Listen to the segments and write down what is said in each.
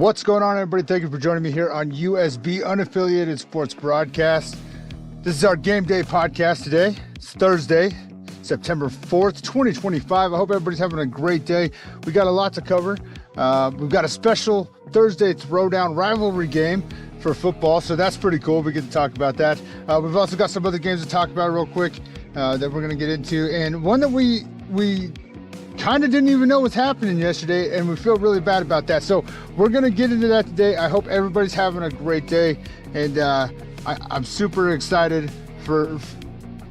What's going on, everybody? Thank you for joining me here on USB Unaffiliated Sports Broadcast. This is our Game Day podcast today. It's Thursday, September 4th, 2025. I hope everybody's having a great day. We got a lot to cover. We've got a special Thursday Throwdown rivalry game for football, so that's pretty cool. We get to talk about that. We've also got some other games to talk about real quick that we're going to get into, and one that we kind of didn't even know was happening yesterday, and we feel really bad about that. So we're going to get into that today. I hope everybody's having a great day, and I'm super excited for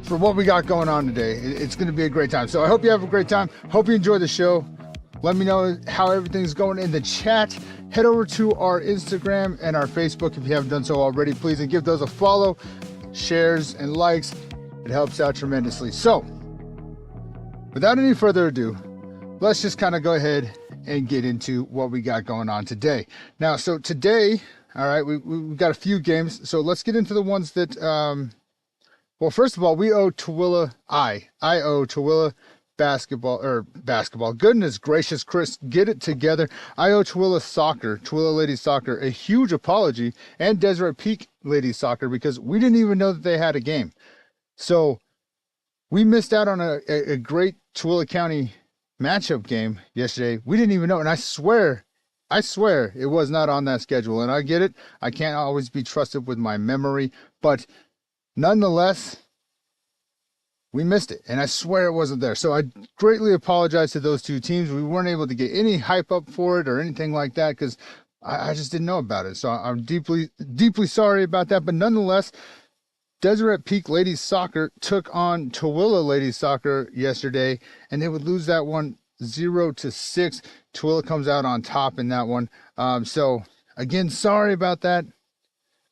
what we got going on today. It's going to be a great time. So I hope you have a great time. Hope you enjoy the show. Let me know how everything's going in the chat. Head over to our Instagram and our Facebook if you haven't done so already, please, and give those a follow, shares, and likes. It helps out tremendously. So without any further ado, let's just kind of go ahead and get into what we got going on today. Now, so today, all right, we've got a few games. So let's get into the ones that, well, first of all, we owe Tooele, I owe Tooele basketball. Goodness gracious, Chris, get it together. I owe Tooele ladies soccer, a huge apology, and Deseret Peak ladies soccer, because we didn't even know that they had a game. So we missed out on a great Tooele County matchup game yesterday. We didn't even know, and I swear it was not on that schedule. And I get it, I can't always be trusted with my memory, but nonetheless, we missed it, and I swear it wasn't there. So I greatly apologize to those two teams. We weren't able to get any hype up for it or anything like that because I just didn't know about it. So I'm deeply sorry about that, but nonetheless, Deseret Peak ladies soccer took on Tooele ladies soccer yesterday, and they would lose that one 0-6. Tooele comes out on top in that one. So again, sorry about that.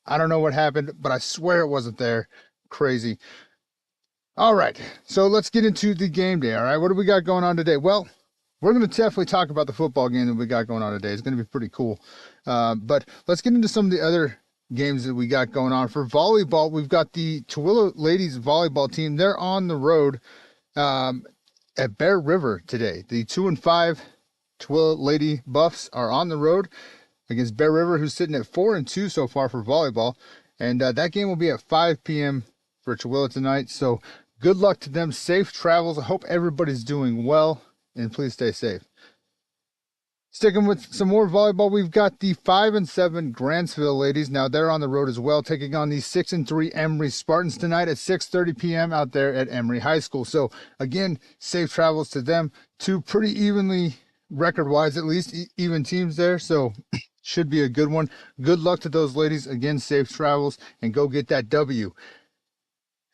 I don't know what happened, but I swear it wasn't there. Crazy. All right, so let's get into the game day. All right, what do we got going on today? Well, we're going to definitely talk about the football game that we got going on today. It's going to be pretty cool. But let's get into some of the other games that we got going on. For volleyball, we've got the Tooele ladies volleyball team. They're on the road at Bear River today. The 2-5 Tooele Lady Buffs are on the road against Bear River, who's sitting at 4-2 so far for volleyball. And that game will be at 5 p.m. for Tooele tonight. So good luck to them. Safe travels. I hope everybody's doing well, and please stay safe. Sticking with some more volleyball, we've got the 5-7 Grantsville ladies. Now they're on the road as well, taking on the 6-3 Emory Spartans tonight at 6:30 p.m. out there at Emory High School. So again, safe travels to them. Two pretty evenly, record-wise at least, even teams there. So should be a good one. Good luck to those ladies. Again, safe travels, and go get that W.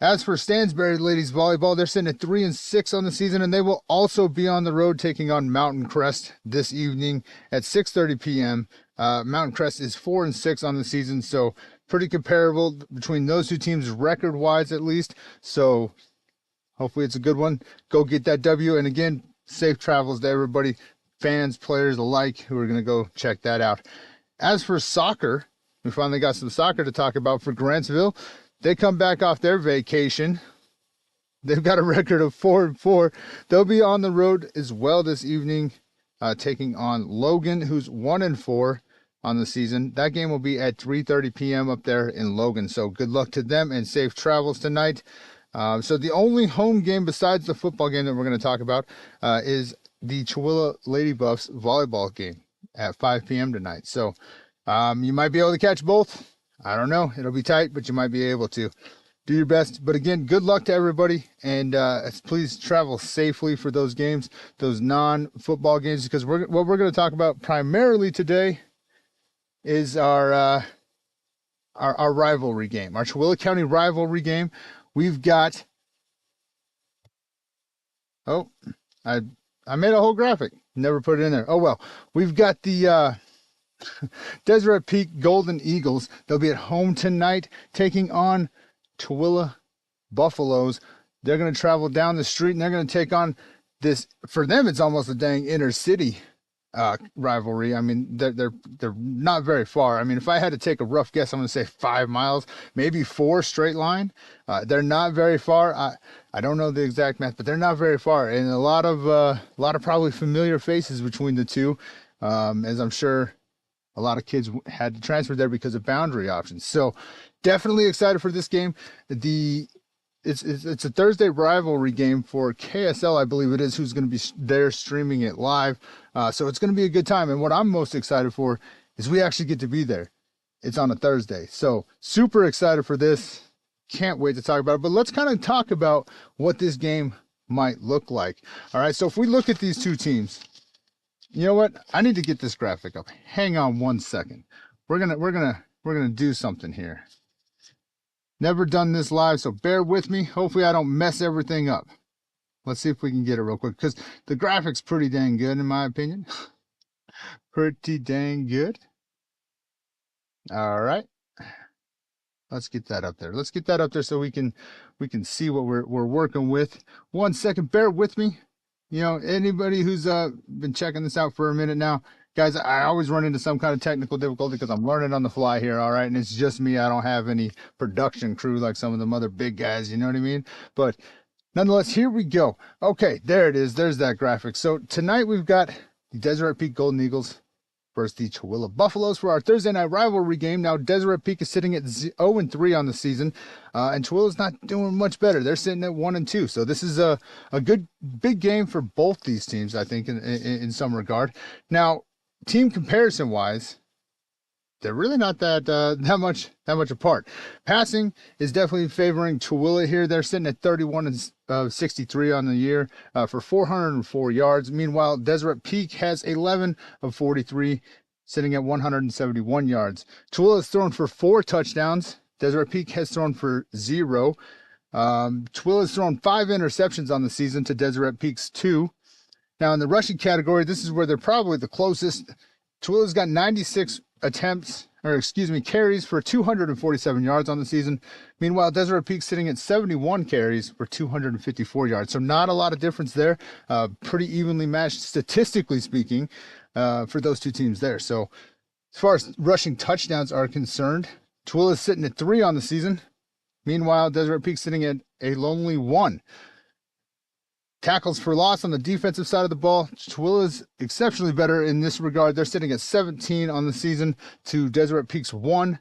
As for Stansbury ladies volleyball, they're sitting at 3-6 on the season, and they will also be on the road taking on Mountain Crest this evening at 6:30 p.m. Mountain Crest is 4-6 on the season, so pretty comparable between those two teams record-wise at least. So hopefully it's a good one. Go get that W, and again, safe travels to everybody, fans, players alike, who are going to go check that out. As for soccer, we finally got some soccer to talk about for Grantsville. They come back off their vacation. They've got a record of 4-4. They'll be on the road as well this evening, taking on Logan, who's 1-4 on the season. That game will be at 3:30 p.m. up there in Logan. So good luck to them and safe travels tonight. So the only home game besides the football game that we're going to talk about is the Tooele Lady Buffs volleyball game at 5 p.m. tonight. So you might be able to catch both. I don't know. It'll be tight, but you might be able to. Do your best. But again, good luck to everybody. And please travel safely for those games, those non-football games, because what we're going to talk about primarily today is our rivalry game, our Tooele County rivalry game. We've got, I made a whole graphic. Never put it in there. Oh, well. We've got the Deseret Peak Golden Eagles. They'll be at home tonight taking on Tooele Buffaloes. They're going to travel down the street, and they're going to take on this. For them, it's almost a dang inner city rivalry. I mean, they're not very far. I mean, if I had to take a rough guess, I'm going to say 5 miles, maybe 4 straight line. They're not very far. I don't know the exact math, but they're not very far, and a lot of probably familiar faces between the two, as I'm sure a lot of kids had to transfer there because of boundary options. So definitely excited for this game. It's a Thursday rivalry game for KSL, I believe it is, who's going to be there streaming it live. So it's going to be a good time. And what I'm most excited for is we actually get to be there. It's on a Thursday. So super excited for this. Can't wait to talk about it. But let's kind of talk about what this game might look like. All right. So if we look at these two teams, you know what? I need to get this graphic up. Hang on one second. We're gonna do something here. Never done this live, so bear with me. Hopefully I don't mess everything up. Let's see if we can get it real quick, because the graphic's pretty dang good in my opinion. Pretty dang good. All right. Let's get that up there. Let's get that up there so we can see what we're working with. 1 second, bear with me. You know, anybody who's been checking this out for a minute now, guys, I always run into some kind of technical difficulty because I'm learning on the fly here, all right? And it's just me. I don't have any production crew like some of them other big guys, you know what I mean? But nonetheless, here we go. Okay, there it is. There's that graphic. So tonight we've got the Deseret Peak Golden Eagles versus the Tooele Buffaloes for our Thursday night rivalry game. Now, Deseret Peak is sitting at 0-3 on the season, and Tooele's not doing much better. They're sitting at 1-2. So this is a good, big game for both these teams, I think, in some regard. Now, team comparison-wise, they're really not that much apart. Passing is definitely favoring Tooele here. They're sitting at 31-63 on the year for 404 yards. Meanwhile, Deseret Peak has 11 of 43, sitting at 171 yards. Tooele has thrown for 4 touchdowns. Deseret Peak has thrown for 0. Tooele has thrown 5 interceptions on the season to Deseret Peak's 2. Now, in the rushing category, this is where they're probably the closest. Tooele's got 96 carries for 247 yards on the season. Meanwhile, Deseret Peak sitting at 71 carries for 254 yards. So not a lot of difference there. Pretty evenly matched, statistically speaking, for those two teams there. So as far as rushing touchdowns are concerned, Tooele is sitting at 3 on the season. Meanwhile, Deseret Peak sitting at a lonely 1. Tackles for loss on the defensive side of the ball, Tooele is exceptionally better in this regard. They're sitting at 17 on the season to Deseret Peak's 1.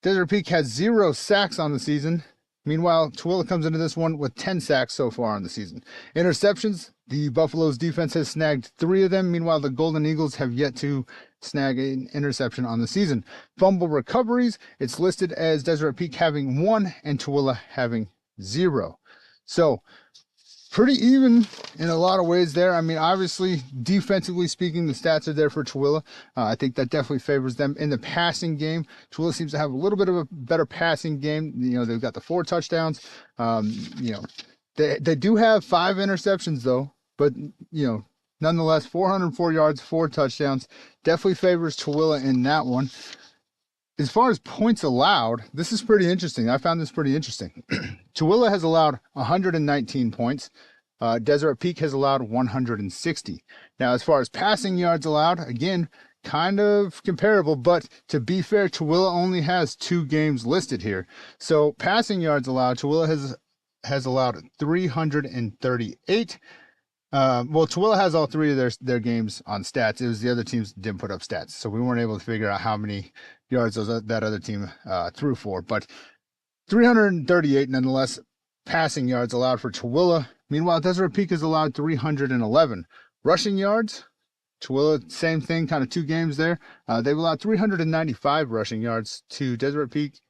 Deseret Peak has 0 sacks on the season. Meanwhile, Tooele comes into this one with 10 sacks so far on the season. Interceptions, the Buffaloes defense has snagged 3 of them. Meanwhile, the Golden Eagles have yet to snag an interception on the season. Fumble recoveries, it's listed as Deseret Peak having 1 and Tooele having 0. So, pretty even in a lot of ways there. I mean, obviously, defensively speaking, the stats are there for Tooele. I think that definitely favors them. In the passing game, Tooele seems to have a little bit of a better passing game. You know, they've got the 4 touchdowns. You know, they do have 5 interceptions, though. But, you know, nonetheless, 404 yards, 4 touchdowns. Definitely favors Tooele in that one. As far as points allowed, this is pretty interesting. I found this pretty interesting. Tooele has allowed 119 points. Deseret Peak has allowed 160. Now, as far as passing yards allowed, again, kind of comparable, but to be fair, Tooele only has 2 games listed here. So passing yards allowed, Tooele has allowed 338. Well, Tooele has all 3 of their games on stats. It was the other teams that didn't put up stats, so we weren't able to figure out how many yards that other team threw for. But 338 nonetheless passing yards allowed for Tooele. Meanwhile, Deseret Peak has allowed 311 rushing yards. Tooele, same thing, kind of 2 games there. They've allowed 395 rushing yards to Deseret Peak,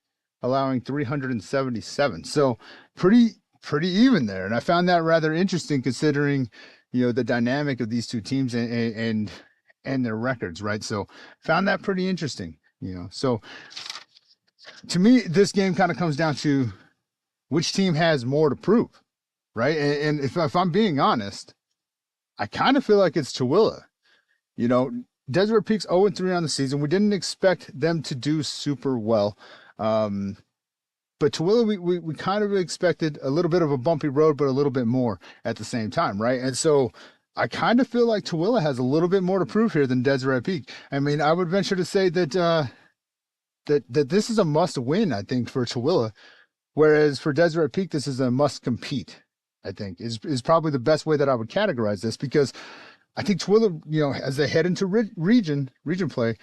allowing 377. So pretty even there. And I found that rather interesting considering, you know, the dynamic of these two teams and their records, right? So found that pretty interesting, you know. So to me, this game kind of comes down to which team has more to prove, right? And if I'm being honest, I kind of feel like it's Tooele. You know, Deseret Peak's 0-3 on the season. We didn't expect them to do super well. But Tooele, we kind of expected a little bit of a bumpy road, but a little bit more at the same time, right? And so I kind of feel like Tooele has a little bit more to prove here than Deseret Peak. I mean, I would venture to say that that this is a must-win, I think, for Tooele, whereas for Deseret Peak, this is a must-compete, I think, is probably the best way that I would categorize this, because I think Tooele, you know, as they head into region play,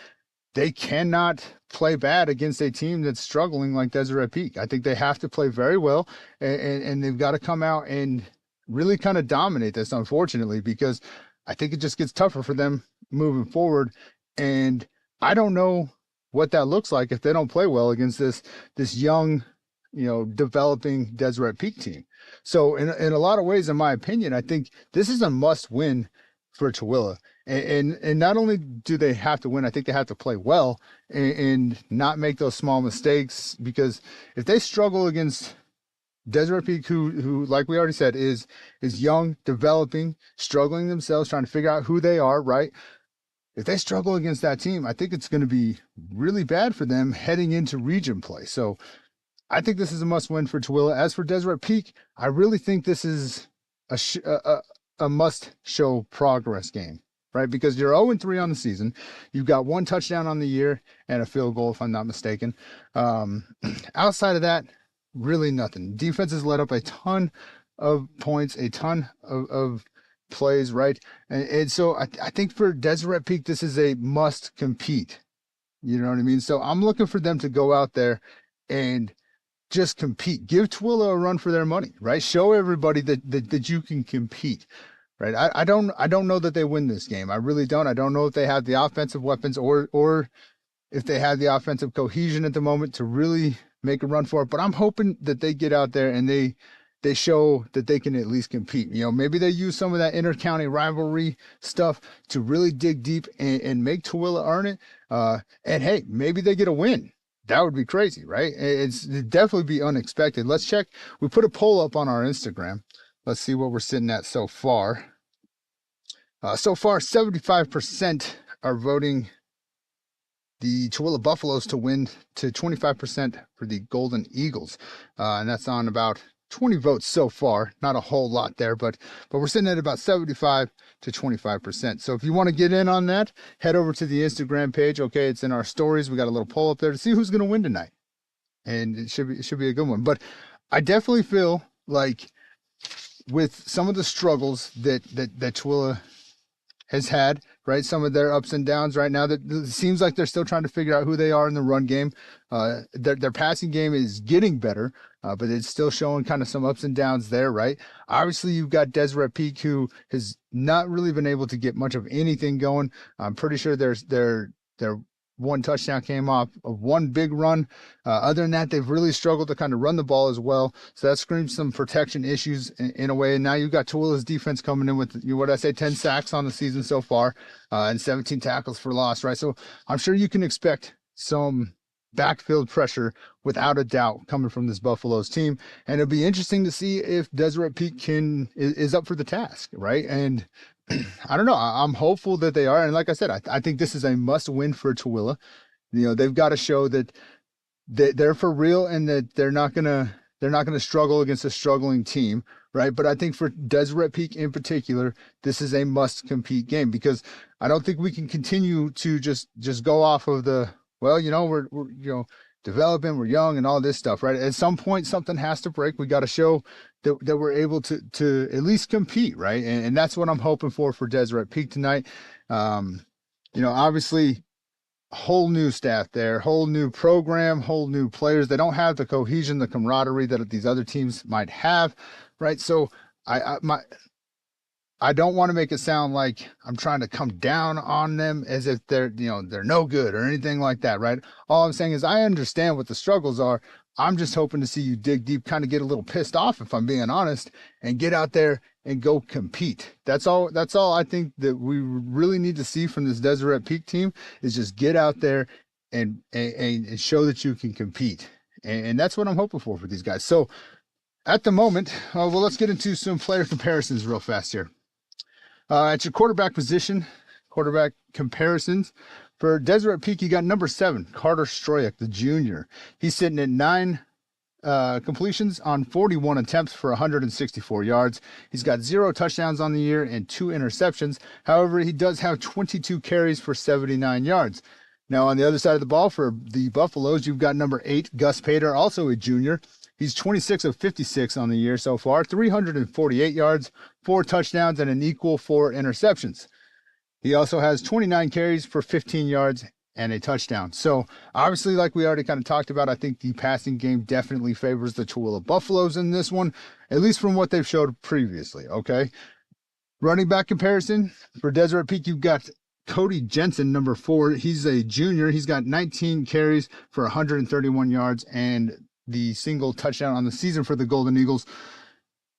they cannot play bad against a team that's struggling like Deseret Peak. I think they have to play very well, and they've got to come out and really kind of dominate this, unfortunately, because I think it just gets tougher for them moving forward. And I don't know what that looks like if they don't play well against this young, developing Deseret Peak team. So in a lot of ways, in my opinion, I think this is a must win for Tooele. And not only do they have to win, I think they have to play well and not make those small mistakes, because if they struggle against Deseret Peak, who like we already said, is young, developing, struggling themselves, trying to figure out who they are, right? If they struggle against that team, I think it's going to be really bad for them heading into region play. So I think this is a must win for Tooele. As for Deseret Peak, I really think this is a must show progress game, right? Because you're 0-3 on the season. You've got 1 touchdown on the year and a field goal, if I'm not mistaken. Outside of that, really nothing. Defense has let up a ton of points, a ton of plays, right? And so I think for Deseret Peak, this is a must compete. You know what I mean? So I'm looking for them to go out there and just compete. Give Tooele a run for their money, right? Show everybody that you can compete, right? I don't know that they win this game. I really don't. I don't know if they have the offensive weapons or if they have the offensive cohesion at the moment to really make a run for it. But I'm hoping that they get out there and they show that they can at least compete. Maybe they use some of that inter-county rivalry stuff to really dig deep and make Tooele earn it. And hey, maybe they get a win. That would be crazy, right? It'd definitely be unexpected. Let's check. We put a poll up on our Instagram. Let's see what we're sitting at so far. So far, 75% are voting the Tooele Buffaloes to win, to 25% for the Golden Eagles. And that's on about 20 votes so far. Not a whole lot there, but we're sitting at about 75 to 25%. So if you want to get in on that, head over to the Instagram page. Okay, it's in our stories. We got a little poll up there to see who's going to win tonight. And it should be a good one. But I definitely feel like with some of the struggles that Tooele has had, right? Some of their ups and downs right now, that it seems like they're still trying to figure out who they are in the run game. Their passing game is getting better, but it's still showing kind of some ups and downs there, right? Obviously, you've got Deseret Peak, who has not really been able to get much of anything going. I'm pretty sure their 1 touchdown came off of 1 big run. Other than that, they've really struggled to kind of run the ball as well. So that screams some protection issues in a way. And now you've got Tooele's defense coming in with, 10 sacks on the season so far, and 17 tackles for loss, right? So I'm sure you can expect some backfield pressure without a doubt coming from this Buffaloes team. And it'll be interesting to see if Deseret Peak is up for the task, right? And I don't know. I'm hopeful that they are. And like I said, I think this is a must win for Tooele. They've got to show that they're for real and that they're not gonna struggle against a struggling team, right? But I think for Deseret Peak in particular, this is a must compete game, because I don't think we can continue to just go off of the, well, we're developing, we're young and all this stuff, right? At some point, something has to break. We got to show that we're able to at least compete, right? And that's what I'm hoping for Deseret Peak tonight. Obviously, whole new staff there, whole new program, whole new players. They don't have the cohesion, the camaraderie that these other teams might have, right? So I don't want to make it sound like I'm trying to come down on them as if they're no good or anything like that, right? All I'm saying is I understand what the struggles are. I'm just hoping to see you dig deep, kind of get a little pissed off, if I'm being honest, and get out there and go compete. That's all I think that we really need to see from this Deseret Peak team, is just get out there and show that you can compete. And that's what I'm hoping for these guys. So at the moment, let's get into some player comparisons real fast here. At your quarterback position, quarterback comparisons. For Deseret Peak, you got number 7, Carter Stroyek, the junior. He's sitting at 9 completions on 41 attempts for 164 yards. He's got 0 touchdowns on the year and 2 interceptions. However, he does have 22 carries for 79 yards. Now, on the other side of the ball, for the Buffaloes, you've got number 8, Gus Pater, also a junior. He's 26 of 56 on the year so far, 348 yards, 4 touchdowns, and an equal 4 interceptions. He also has 29 carries for 15 yards and a touchdown. So obviously, like we already kind of talked about, I think the passing game definitely favors the Tooele Buffaloes in this one, at least from what they've showed previously. Okay. Running back comparison for Deseret Peak, you've got Cody Jensen, number 4. He's a junior. He's got 19 carries for 131 yards and the single touchdown on the season for the Golden Eagles.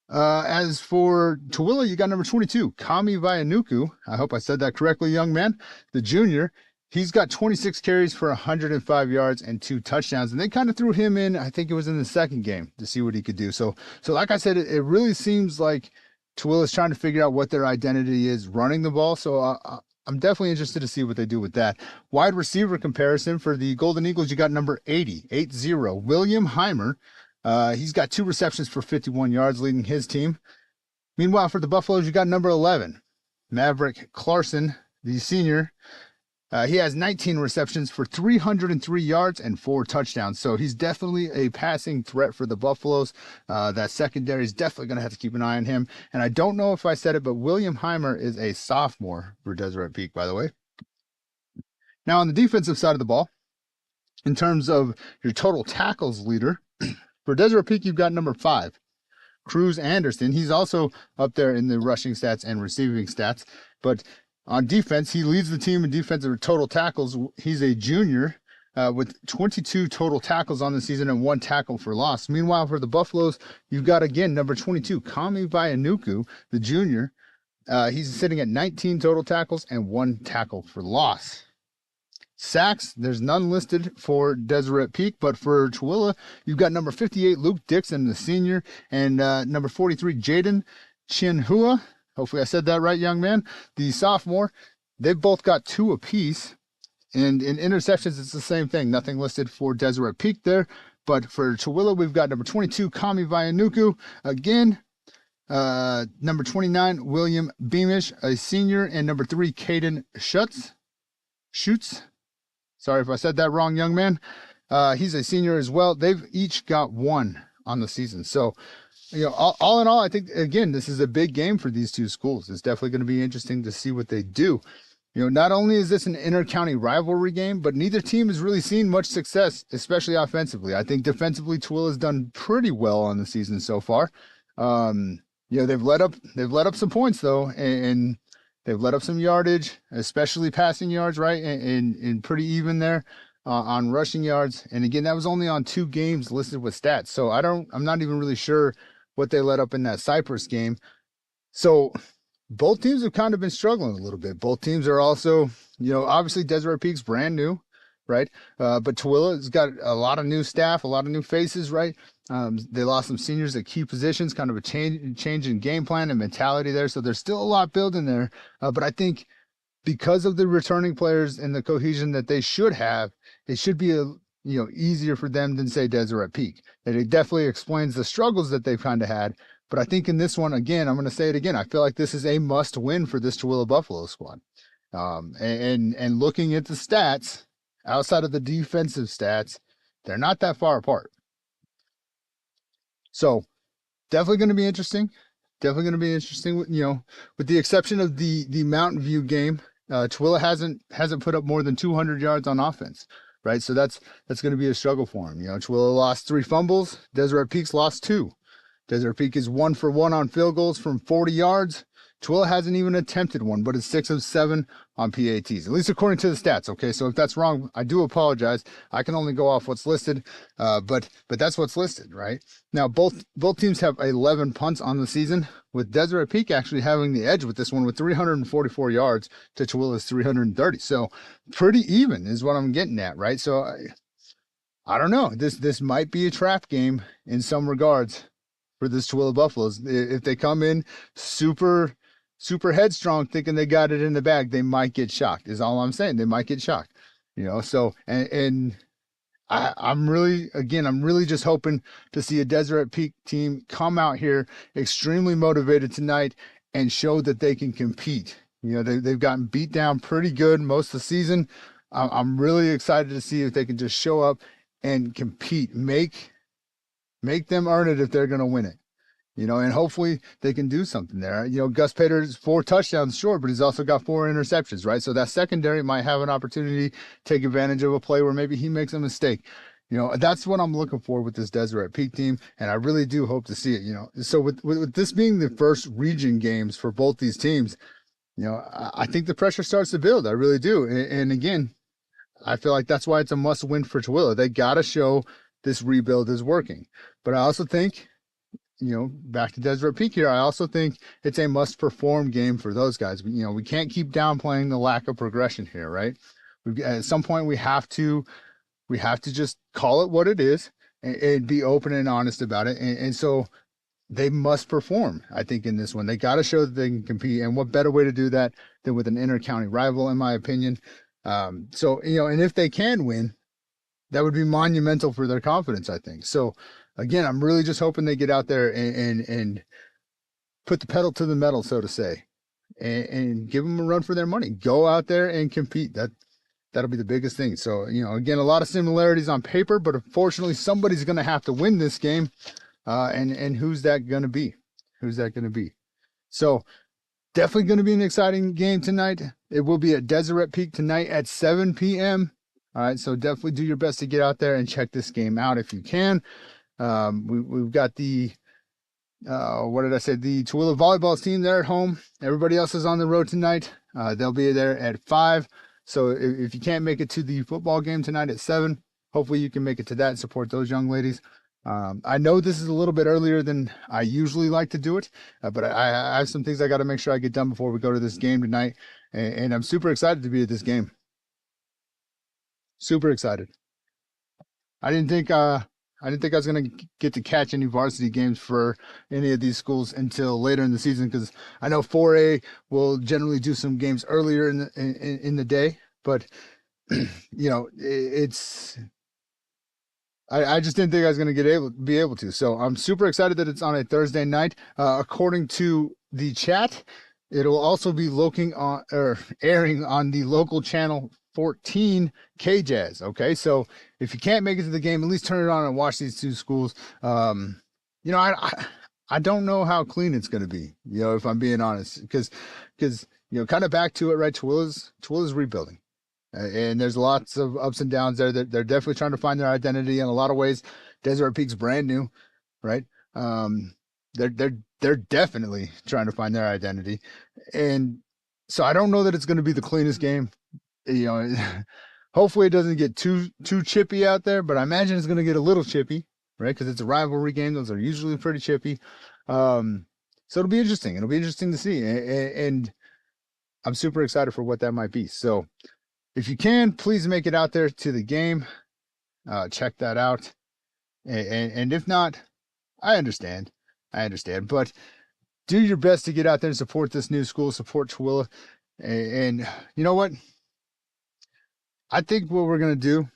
As for Tooele, you got number 22, Kami Vianuku. I hope I said that correctly, young man. The junior, he's got 26 carries for 105 yards and 2 touchdowns. And they kind of threw him in, I think it was in the second game, to see what he could do. So like I said, it really seems like Tooele is trying to figure out what their identity is running the ball. So I'm definitely interested to see what they do with that. Wide receiver comparison for the Golden Eagles, you got number 80, William Heimer. He's got 2 receptions for 51 yards, leading his team. Meanwhile, for the Buffaloes, you got number 11, Maverick Clarkson, the senior. He has 19 receptions for 303 yards and 4 touchdowns. So he's definitely a passing threat for the Buffaloes. That secondary is definitely going to have to keep an eye on him. And I don't know if I said it, but William Heimer is a sophomore for Deseret Peak, by the way. Now, on the defensive side of the ball, in terms of your total tackles leader, for Deseret Peak, you've got number 5, Cruz Anderson. He's also up there in the rushing stats and receiving stats. But on defense, he leads the team in defensive total tackles. He's a junior with 22 total tackles on the season and 1 tackle for loss. Meanwhile, for the Buffaloes, you've got, again, number 22, Kami Vianuku, the junior. He's sitting at 19 total tackles and 1 tackle for loss. Sacks, there's none listed for Deseret Peak, but for Tooele, you've got number 58, Luke Dixon, the senior, and number 43, Jaden Chinhua. Hopefully I said that right, young man. The sophomore, they've both got 2 apiece. And in interceptions, it's the same thing. Nothing listed for Deseret Peak there. But for Tooele, we've got number 22, Kami Vianuku. Again, number 29, William Beamish, a senior, and number 3, Caden Schutz. Sorry if I said that wrong, young man. He's a senior as well. They've each got 1 on the season. So, all in all, I think, again, this is a big game for these 2 schools. It's definitely going to be interesting to see what they do. Not only is this an inter-county rivalry game, but neither team has really seen much success, especially offensively. I think defensively, Tooele has done pretty well on the season so far. They've let up some points though, and they've let up some yardage, especially passing yards, right? And pretty even there on rushing yards. And again, that was only on 2 games listed with stats. So I'm not even really sure what they let up in that Cypress game. So both teams have kind of been struggling a little bit. Both teams are also, obviously Deseret Peak's brand new, right? But Tooele has got a lot of new staff, a lot of new faces, right? They lost some seniors at key positions, kind of a change in game plan and mentality there. So there's still a lot building there. But I think because of the returning players and the cohesion that they should have, it should be easier for them than, say, Deseret Peak. It definitely explains the struggles that they've kind of had. But I think in this one, again, I'm going to say it again, I feel like this is a must-win for this Tooele Buffalo squad. And looking at the stats, outside of the defensive stats, they're not that far apart. So definitely going to be interesting. With the exception of the Mountain View game, Tooele hasn't put up more than 200 yards on offense, right? So that's going to be a struggle for him. Tooele lost 3 fumbles. Deseret Peak's lost 2. Deseret Peak is 1 for 1 on field goals from 40 yards. Tooele hasn't even attempted one, but is 6 of 7 on PATs, at least according to the stats. Okay, so if that's wrong, I do apologize. I can only go off what's listed, but that's what's listed, right? Now, both teams have 11 punts on the season, with Deseret Peak actually having the edge with this one with 344 yards to Tooele's 330. So pretty even is what I'm getting at, right? So I don't know. This might be a trap game in some regards for this Tooele Buffaloes. If they come in super headstrong, thinking they got it in the bag, they might get shocked, is all I'm saying. They might get shocked, so, and I'm really just hoping to see a Deseret Peak team come out here extremely motivated tonight and show that they can compete. They've gotten beat down pretty good most of the season. I'm really excited to see if they can just show up and compete, make them earn it if they're going to win it. and hopefully they can do something there. Gus Pater's 4 touchdowns short, but he's also got 4 interceptions, right? So that secondary might have an opportunity to take advantage of a play where maybe he makes a mistake. That's what I'm looking for with this Deseret Peak team, and I really do hope to see it. So with this being the first region games for both these teams, I think the pressure starts to build. I really do. And again, I feel like that's why it's a must win for Tooele. They got to show this rebuild is working. But I also think, back to Deseret Peak here, I also think it's a must perform game for those guys. We can't keep downplaying the lack of progression here, right? At some point we have to just call it what it is and be open and honest about it. And so they must perform, I think, in this one. They got to show that they can compete. And what better way to do that than with an inter-county rival, in my opinion. And if they can win, that would be monumental for their confidence, I think. So, again, I'm really just hoping they get out there and put the pedal to the metal, so to say, and give them a run for their money. Go out there and compete. That'll be the biggest thing. So, again, a lot of similarities on paper, but unfortunately somebody's going to have to win this game. And who's that going to be? Who's that going to be? So definitely going to be an exciting game tonight. It will be at Deseret Peak tonight at 7 p.m. All right, so definitely do your best to get out there and check this game out if you can. We've got the the Tooele volleyball team there at home. Everybody else is on the road tonight. They'll be there at 5. So if you can't make it to the football game tonight at 7, hopefully you can make it to that and support those young ladies. I know this is a little bit earlier than I usually like to do it, but I have some things I got to make sure I get done before we go to this game tonight. And I'm super excited to be at this game. Super excited. I didn't think I was going to get to catch any varsity games for any of these schools until later in the season, because I know 4A will generally do some games earlier in the day, but I just didn't think I was going to be able to. So I'm super excited that it's on a Thursday night. According to the chat, it'll also be airing on the local channel 14 KJazz. Okay, so if you can't make it to the game, at least turn it on and watch these two schools. I don't know how clean it's going to be, if I'm being honest, because kind of back to it, right? Tooele's rebuilding. And there's lots of ups and downs there. They're definitely trying to find their identity in a lot of ways. Deseret Peak's brand new, right? They're definitely trying to find their identity, and so I don't know that it's going to be the cleanest game. Hopefully it doesn't get too chippy out there, but I imagine it's going to get a little chippy, right? Because it's a rivalry game; those are usually pretty chippy. So it'll be interesting. It'll be interesting to see, and I'm super excited for what that might be. So, if you can, please make it out there to the game. Check that out. And if not, I understand. But do your best to get out there and support this new school, support Tooele. And you know what? I think what we're gonna do.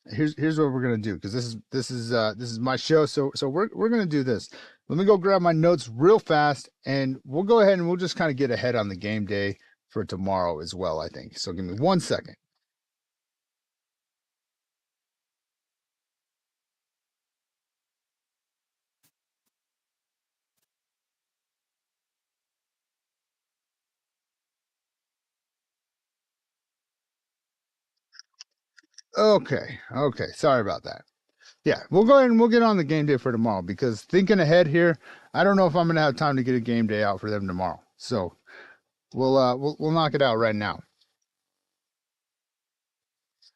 Here's what we're gonna do, because this is my show. So we're gonna do this. Let me go grab my notes real fast, and we'll go ahead and we'll just kind of get ahead on the game day for tomorrow as well, I think. So give me 1 second. Okay. Sorry about that. Yeah, we'll go ahead and we'll get on the game day for tomorrow, because thinking ahead here, I don't know if I'm going to have time to get a game day out for them tomorrow. So we'll knock it out right now.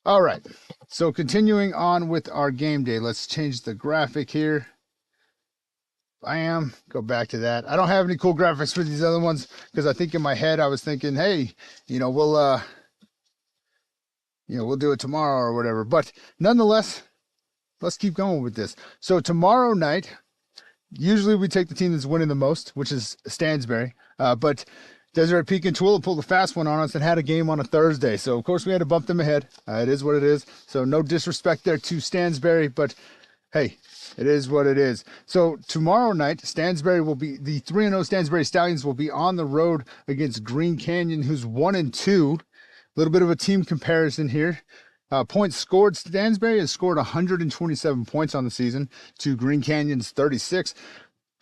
All right. So continuing on with our game day, let's change the graphic here. Bam. Go back to that. I don't have any cool graphics for these other ones, because I think in my head I was thinking, hey, we'll do it tomorrow or whatever. But nonetheless, let's keep going with this. So tomorrow night, usually we take the team that's winning the most, which is Stansbury. But Deseret Peak and Tooele pulled a fast one on us and had a game on a Thursday. So, of course, we had to bump them ahead. It is what it is. So no disrespect there to Stansbury, but hey, it is what it is. So tomorrow night, the 3-0 Stansbury Stallions will be on the road against Green Canyon, who's 1-2. A little bit of a team comparison here. Points scored, Stansbury has scored 127 points on the season to Green Canyon's 36.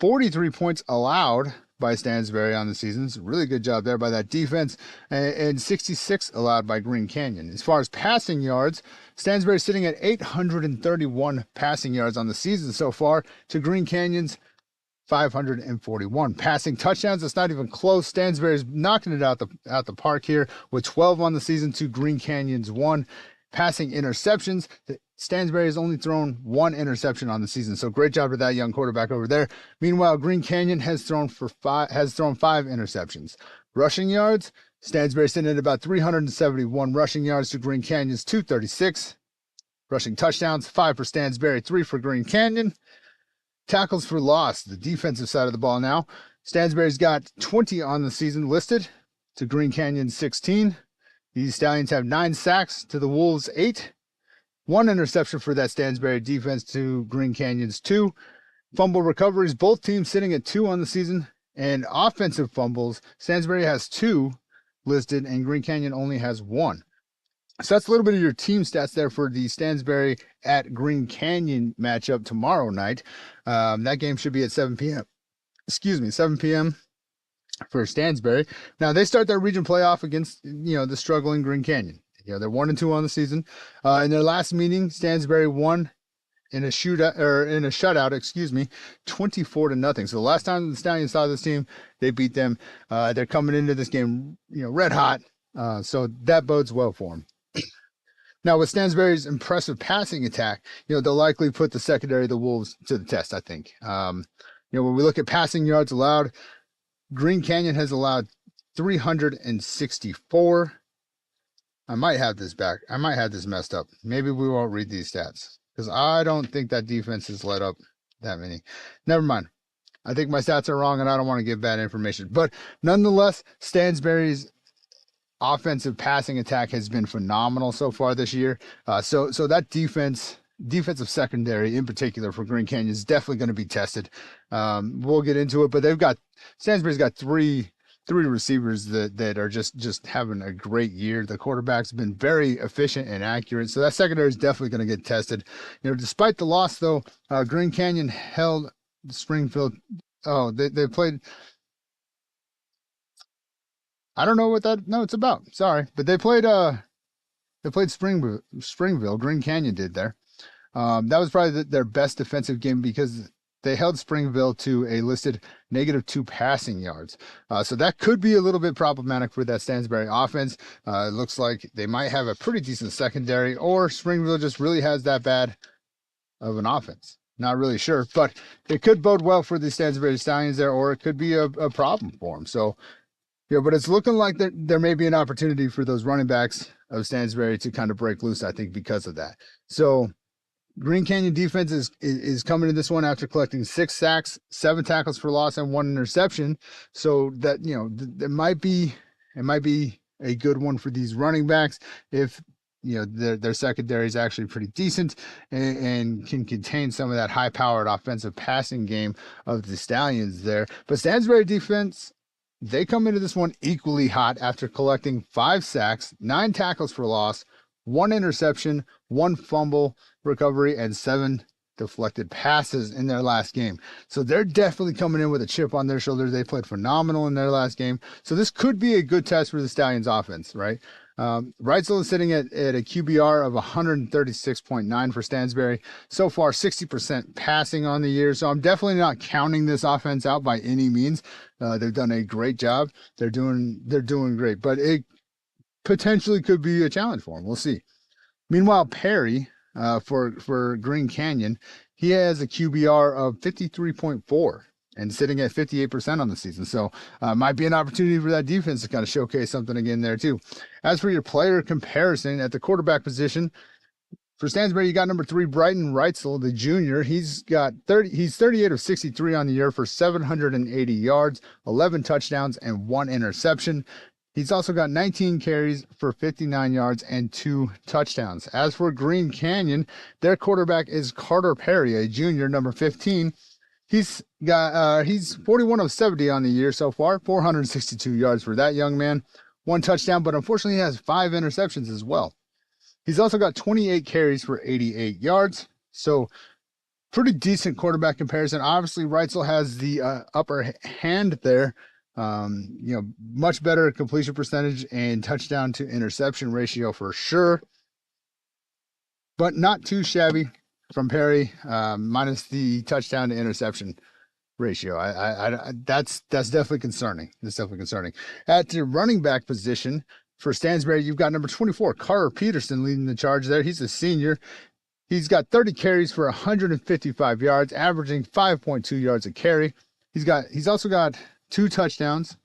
43 points allowed by Stansbury on the season. It's a really good job there by that defense, and 66 allowed by Green Canyon. As far as passing yards, Stansbury sitting at 831 passing yards on the season so far to Green Canyon's 541. Passing touchdowns, it's not even close. Stansbury's knocking it out the park here with 12 on the season to Green Canyon's 1. Passing interceptions, Stansbury has only thrown 1 interception on the season, so great job to that young quarterback over there. Meanwhile, Green Canyon has thrown 5 interceptions. Rushing yards, Stansbury sitting at about 371 rushing yards to Green Canyon's 236. Rushing touchdowns, 5 for Stansbury, 3 for Green Canyon. Tackles for loss, the defensive side of the ball now. Stansbury's got 20 on the season listed to Green Canyon's 16. These Stallions have 9 sacks to the Wolves' 8. 1 interception for that Stansbury defense to Green Canyon's 2. Fumble recoveries, both teams sitting at 2 on the season. And offensive fumbles, Stansbury has 2 listed and Green Canyon only has 1. So that's a little bit of your team stats there for the Stansbury at Green Canyon matchup tomorrow night. That game should be at 7 p.m. 7 p.m. for Stansbury. Now they start their region playoff against, the struggling Green Canyon. They're 1-2 on the season. In their last meeting, Stansbury won in a shutout, 24-0. So the last time the Stallions saw this team, they beat them. They're coming into this game, red hot. So that bodes well for them. Now, with Stansbury's impressive passing attack, they'll likely put the secondary of the Wolves to the test, I think. When we look at passing yards allowed, Green Canyon has allowed 364. I might have this messed up. Maybe we won't read these stats because I don't think that defense has let up that many. Never mind. I think my stats are wrong and I don't want to give bad information. But nonetheless, Stansbury's offensive passing attack has been phenomenal so far this year. So that defensive secondary in particular for Green Canyon is definitely going to be tested. We'll get into it, but Stansbury's got three receivers that are just having a great year. The quarterback's been very efficient and accurate. So that secondary is definitely going to get tested. Despite the loss though, Green Canyon held Springfield. Oh, they played. I don't know what that note's about. Sorry, but they played Springville. Green Canyon did there. That was probably their best defensive game because they held Springville to a listed -2 passing yards. So that could be a little bit problematic for that Stansbury offense. It looks like they might have a pretty decent secondary, or Springville just really has that bad of an offense. Not really sure, but it could bode well for the Stansbury Stallions there, or it could be a problem for them. So. But it's looking like there may be an opportunity for those running backs of Stansbury to kind of break loose, I think, because of that. So Green Canyon defense is coming to this one after collecting 6 sacks, 7 tackles for loss, and 1 interception. So that, it might be a good one for these running backs if, their secondary is actually pretty decent and can contain some of that high-powered offensive passing game of the Stallions there. But Stansbury defense, they come into this one equally hot after collecting 5 sacks, 9 tackles for loss, 1 interception, 1 fumble recovery, and 7 deflected passes in their last game. So they're definitely coming in with a chip on their shoulders. They played phenomenal in their last game. So this could be a good test for the Stallions offense, right? Reitzel is sitting at a QBR of 136.9 for Stansbury. So far, 60% passing on the year. So I'm definitely not counting this offense out by any means. They've done a great job. They're doing great, but it potentially could be a challenge for them. We'll see. Meanwhile, Perry, for Green Canyon, he has a QBR of 53.4 and sitting at 58% on the season. So might be an opportunity for that defense to kind of showcase something again there too. As for your player comparison at the quarterback position, for Stansbury, you got number 3, Brighton Reitzel, the junior. He's 38 of 63 on the year for 780 yards, 11 touchdowns, and 1 interception. He's also got 19 carries for 59 yards and 2 touchdowns. As for Green Canyon, their quarterback is Carter Perry, a junior, number 15. He's 41 of 70 on the year so far, 462 yards for that young man, 1 touchdown, but unfortunately he has 5 interceptions as well. He's also got 28 carries for 88 yards. So pretty decent quarterback comparison. Obviously, Reitzel has the upper hand there. Much better completion percentage and touchdown to interception ratio for sure, but not too shabby from Perry, minus the touchdown to interception ratio. That's definitely concerning. That's definitely concerning. At the running back position for Stansbury, you've got number 24, Carter Peterson, leading the charge there. He's a senior. He's got 30 carries for 155 yards, averaging 5.2 yards a carry. He's also got 2 touchdowns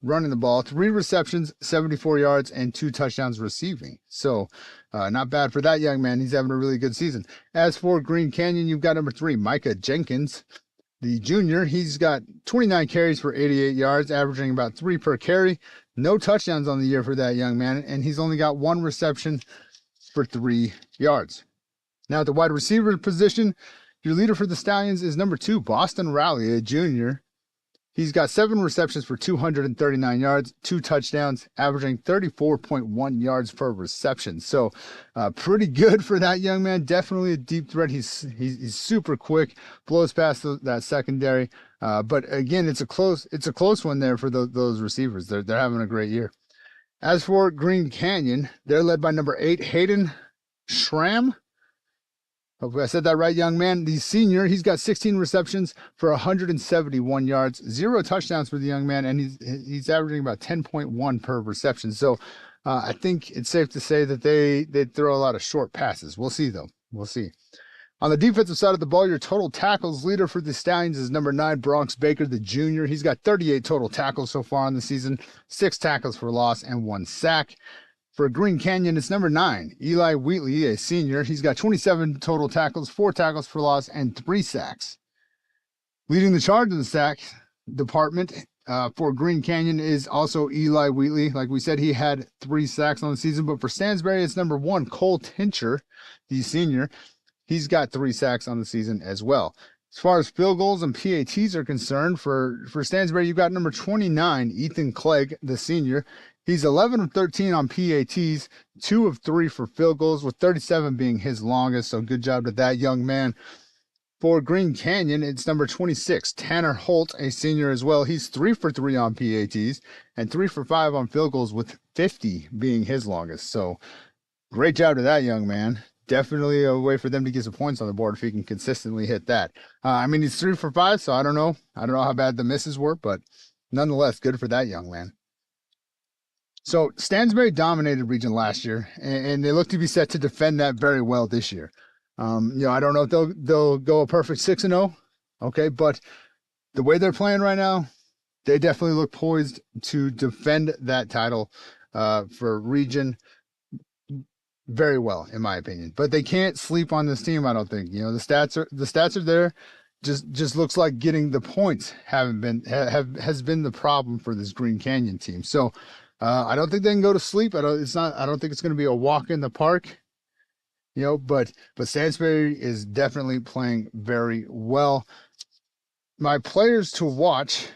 running the ball, 3 receptions, 74 yards, and 2 touchdowns receiving. So not bad for that young man. He's having a really good season. As for Green Canyon, you've got number 3, Micah Jenkins, the junior. He's got 29 carries for 88 yards, averaging about 3 per carry. No touchdowns on the year for that young man, and he's only got 1 reception for 3 yards. Now at the wide receiver position, your leader for the Stallions is number 2, Boston Raleigh, a junior. He's got 7 receptions for 239 yards, 2 touchdowns, averaging 34.1 yards per reception. So pretty good for that young man. Definitely a deep threat. He's super quick, blows past that secondary. But again, it's a close one there for those receivers. They're having a great year. As for Green Canyon, they're led by number 8, Hayden Schramm. Hopefully I said that right, young man. The senior, he's got 16 receptions for 171 yards, 0 touchdowns for the young man, and he's averaging about 10.1 per reception. So I think it's safe to say that they throw a lot of short passes. We'll see, though. We'll see. On the defensive side of the ball, your total tackles leader for the Stallions is number 9, Bronx Baker, the junior. He's got 38 total tackles so far in the season, 6 tackles for loss, and 1 sack. For Green Canyon, it's number 9, Eli Wheatley, a senior. He's got 27 total tackles, 4 tackles for loss, and 3 sacks. Leading the charge in the sack department for Green Canyon is also Eli Wheatley. Like we said, he had 3 sacks on the season. But for Stansbury, it's number 1, Cole Tincher, the senior. He's got 3 sacks on the season as well. As far as field goals and PATs are concerned, for Stansbury, you've got number 29, Ethan Clegg, the senior. He's 11 of 13 on PATs, 2 of 3 for field goals, with 37 being his longest. So good job to that young man. For Green Canyon, it's number 26, Tanner Holt, a senior as well. He's 3 for 3 on PATs and 3 for 5 on field goals, with 50 being his longest. So great job to that young man. Definitely a way for them to get some points on the board if he can consistently hit that. He's 3 for 5, so I don't know how bad the misses were, but nonetheless, good for that young man. So Stansbury dominated region last year, and they look to be set to defend that very well this year. I don't know if they'll go a perfect 6-0, okay, but the way they're playing right now, they definitely look poised to defend that title for region very well, in my opinion. But they can't sleep on this team, I don't think. The stats are there. Just looks like getting the points has been the problem for this Green Canyon team. So I don't think they can go to sleep. I don't think it's going to be a walk in the park, but Stansbury is definitely playing very well. My players to watch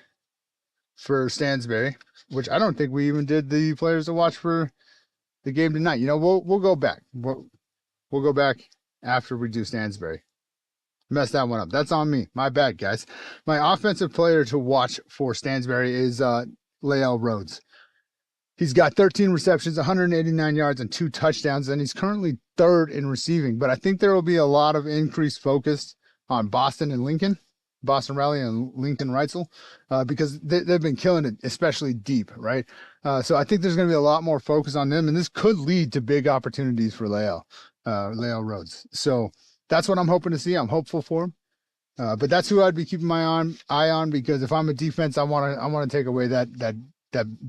for Stansbury, which I don't think we even did the players to watch for the game tonight. We'll go back. We'll go back after we do Stansbury. Messed that one up. That's on me. My bad, guys. My offensive player to watch for Stansbury is Lael Rhodes. He's got 13 receptions, 189 yards, and 2 touchdowns, and he's currently 3rd in receiving. But I think there will be a lot of increased focus on Boston Raleigh and Lincoln Reitzel, because they've been killing it, especially deep, right? So I think there's going to be a lot more focus on them, and this could lead to big opportunities for Lael Rhodes. So that's what I'm hoping to see. I'm hopeful for him. But that's who I'd be keeping my eye on, because if I'm a defense, I want to take away that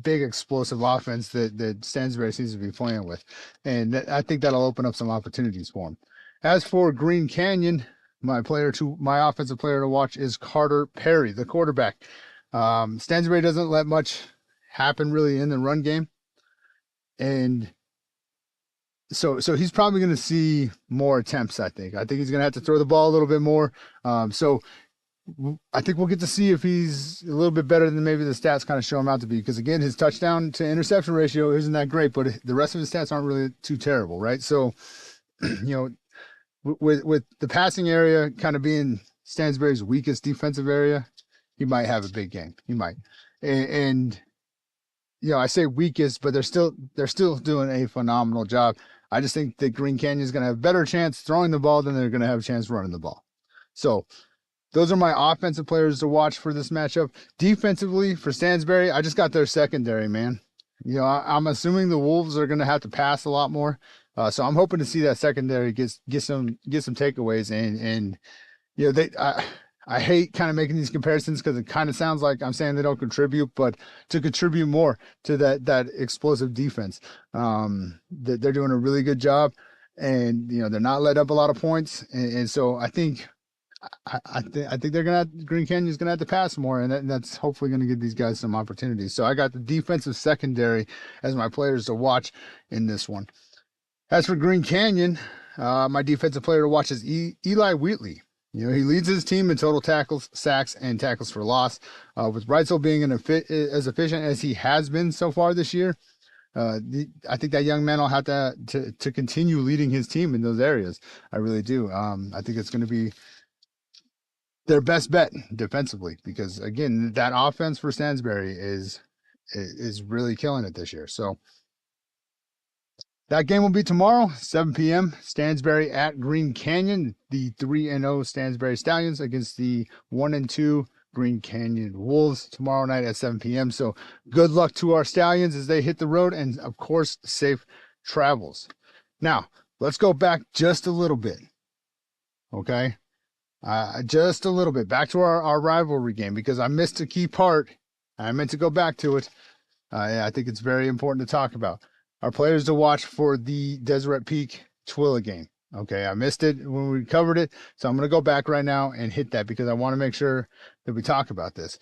big explosive offense that Stansbury seems to be playing with. And I think that'll open up some opportunities for him. As for Green Canyon, my offensive player to watch is Carter Perry, the quarterback. Stansbury doesn't let much happen really in the run game. And so he's probably going to see more attempts, I think. I think he's going to have to throw the ball a little bit more. So I think we'll get to see if he's a little bit better than maybe the stats kind of show him out to be. Because, again, his touchdown to interception ratio isn't that great, but the rest of his stats aren't really too terrible, right? So, with the passing area kind of being Stansbury's weakest defensive area, he might have a big game. He might, and I say weakest, but they're still doing a phenomenal job. I just think that Green Canyon is going to have a better chance throwing the ball than they're going to have a chance running the ball. So those are my offensive players to watch for this matchup. Defensively for Stansbury, I just got their secondary, man. I'm assuming the Wolves are going to have to pass a lot more. So I'm hoping to see that secondary get some takeaways and I hate kind of making these comparisons because it kind of sounds like I'm saying they don't contribute, but to contribute more to that explosive defense, they're doing a really good job, and they're not letting up a lot of points, and so I think they're Green Canyon's gonna have to pass more, and that's hopefully gonna give these guys some opportunities. So I got the defensive secondary as my players to watch in this one. As for Green Canyon, my defensive player to watch is Eli Wheatley. He leads his team in total tackles, sacks, and tackles for loss. With Reitzel being as efficient as he has been so far this year, I think that young man will have to continue leading his team in those areas. I really do. I think it's going to be their best bet defensively because, again, that offense for Stansbury is really killing it this year. So that game will be tomorrow, 7 p.m. Stansbury at Green Canyon, the 3-0 Stansbury Stallions against the 1-2 Green Canyon Wolves tomorrow night at 7 p.m. So good luck to our Stallions as they hit the road, and of course, safe travels. Now, let's go back just a little bit. Okay? Just a little bit. Back to our rivalry game because I missed a key part. I meant to go back to it. I think it's very important to talk about. Our players to watch for the Deseret Peak Tooele game. Okay, I missed it when we covered it, so I'm going to go back right now and hit that because I want to make sure that we talk about this.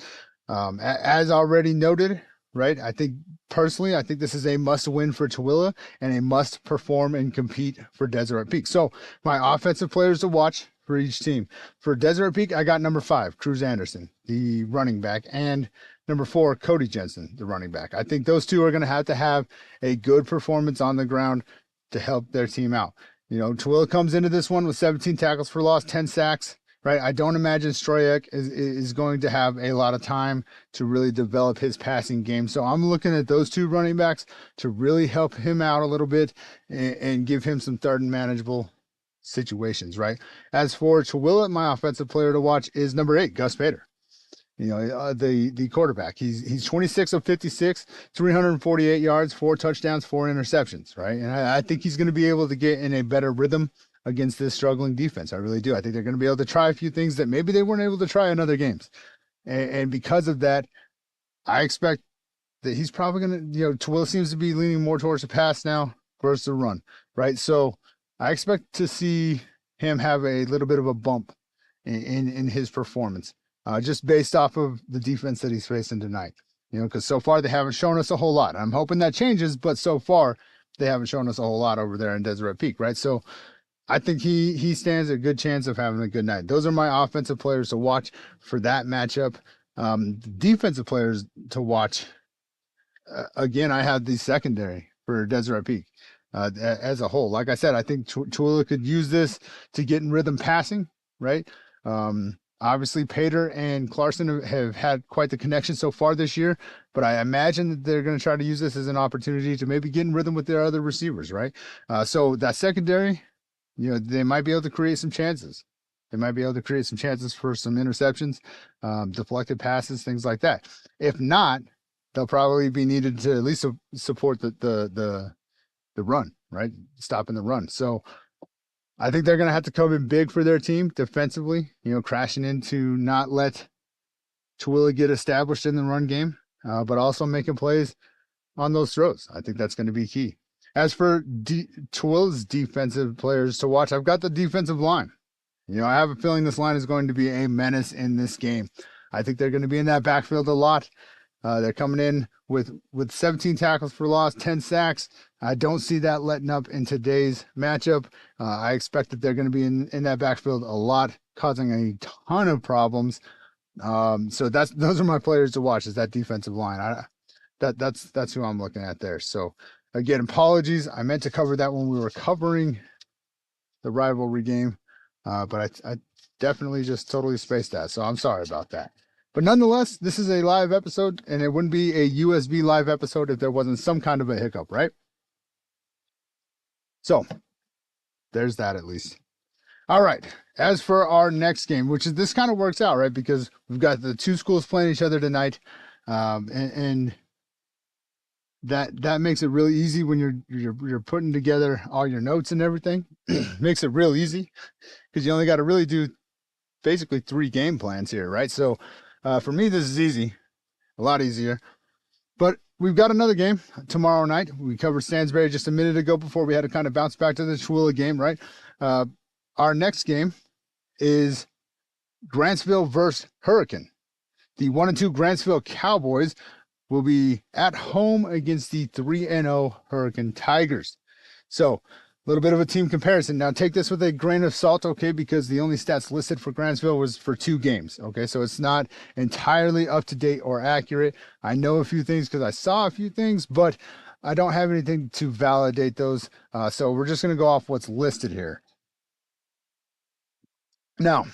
As already noted, right, I think this is a must-win for Tooele and a must-perform and compete for Deseret Peak. So my offensive players to watch for each team. For Deseret Peak, I got number 5, Cruz Anderson, the running back, and number 4, Cody Jensen, the running back. I think those two are going to have a good performance on the ground to help their team out. Tooele comes into this one with 17 tackles for loss, 10 sacks, right? I don't imagine Stroyek is going to have a lot of time to really develop his passing game. So I'm looking at those two running backs to really help him out a little bit and give him some third and manageable situations, right? As for Tooele, my offensive player to watch is number 8, Gus Bader. The quarterback. He's 26 of 56, 348 yards, 4 touchdowns, 4 interceptions, right? And I think he's going to be able to get in a better rhythm against this struggling defense. I really do. I think they're going to be able to try a few things that maybe they weren't able to try in other games. And because of that, I expect that he's probably going to, Tooele seems to be leaning more towards the pass now versus the run, right? So I expect to see him have a little bit of a bump in his performance. Just based off of the defense that he's facing tonight, because so far they haven't shown us a whole lot. I'm hoping that changes, but so far they haven't shown us a whole lot over there in Deseret Peak, right? So I think he stands a good chance of having a good night. Those are my offensive players to watch for that matchup. Defensive players to watch. Again, I have the secondary for Deseret Peak as a whole. Like I said, I think Tooele could use this to get in rhythm passing, right? Obviously, Pater and Clarkson have had quite the connection so far this year, but I imagine that they're going to try to use this as an opportunity to maybe get in rhythm with their other receivers, right? So that secondary, they might be able to create some chances. They might be able to create some chances for some interceptions, deflected passes, things like that. If not, they'll probably be needed to at least support the run, right? Stopping the run. So I think they're going to have to come in big for their team defensively, crashing in to not let Tooele get established in the run game, but also making plays on those throws. I think that's going to be key. As for Tooele's defensive players to watch, I've got the defensive line. I have a feeling this line is going to be a menace in this game. I think they're going to be in that backfield a lot. They're coming in with 17 tackles for loss, 10 sacks. I don't see that letting up in today's matchup. I expect that they're going to be in that backfield a lot, causing a ton of problems. So those are my players to watch, is that defensive line. That's who I'm looking at there. So again, apologies. I meant to cover that when we were covering the rivalry game, but I definitely just totally spaced that. So I'm sorry about that. But nonetheless, this is a live episode, and it wouldn't be a USB live episode if there wasn't some kind of a hiccup, right? So there's that at least. All right. As for our next game, which is this kind of works out, right? Because we've got the two schools playing each other tonight, and that makes it really easy when you're putting together all your notes and everything. Makes it real easy because you only got to really do basically 3 game plans here, right? So for me, this is easy, a lot easier. But we've got another game tomorrow night. We covered Stansbury just a minute ago before we had to kind of bounce back to the Tooele game, right? Our next game is Grantsville versus Hurricane. The 1-2 Grantsville Cowboys will be at home against the 3-0 Hurricane Tigers. So a little bit of a team comparison. Now take this with a grain of salt, okay, because the only stats listed for Grantsville was for 2 games, okay? So it's not entirely up to date or accurate. I know a few things because I saw a few things, but I don't have anything to validate those. So we're just going to go off what's listed here. Now,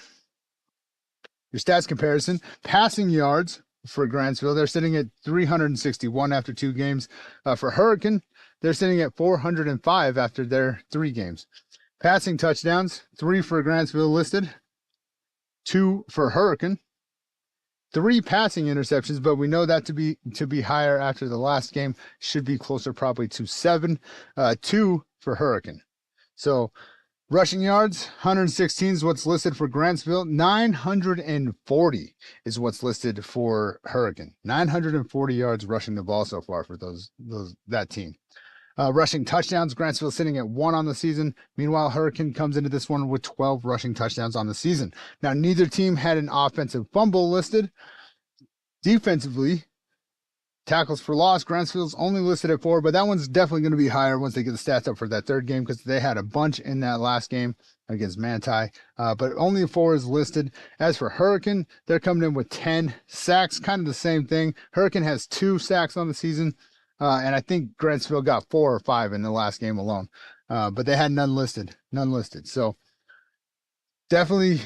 your stats comparison, passing yards for Grantsville, they're sitting at 361 after 2 games. For Hurricane, they're sitting at 405 after their 3 games. Passing touchdowns, 3 for Grantsville listed, 2 for Hurricane. 3 passing interceptions, but we know that to be higher after the last game. Should be closer probably to 7. 2 for Hurricane. So rushing yards, 116 is what's listed for Grantsville. 940 is what's listed for Hurricane. 940 yards rushing the ball so far for that team. Rushing touchdowns, Grantsville sitting at 1 on the season. Meanwhile, Hurricane comes into this one with 12 rushing touchdowns on the season. Now, neither team had an offensive fumble listed. Defensively, tackles for loss, Grantsville's only listed at 4, but that one's definitely going to be higher once they get the stats up for that 3rd game because they had a bunch in that last game against Manti, but only 4 is listed. As for Hurricane, they're coming in with 10 sacks, kind of the same thing. Hurricane has 2 sacks on the season, and I think Grantsville got 4 or 5 in the last game alone, but they had none listed. So definitely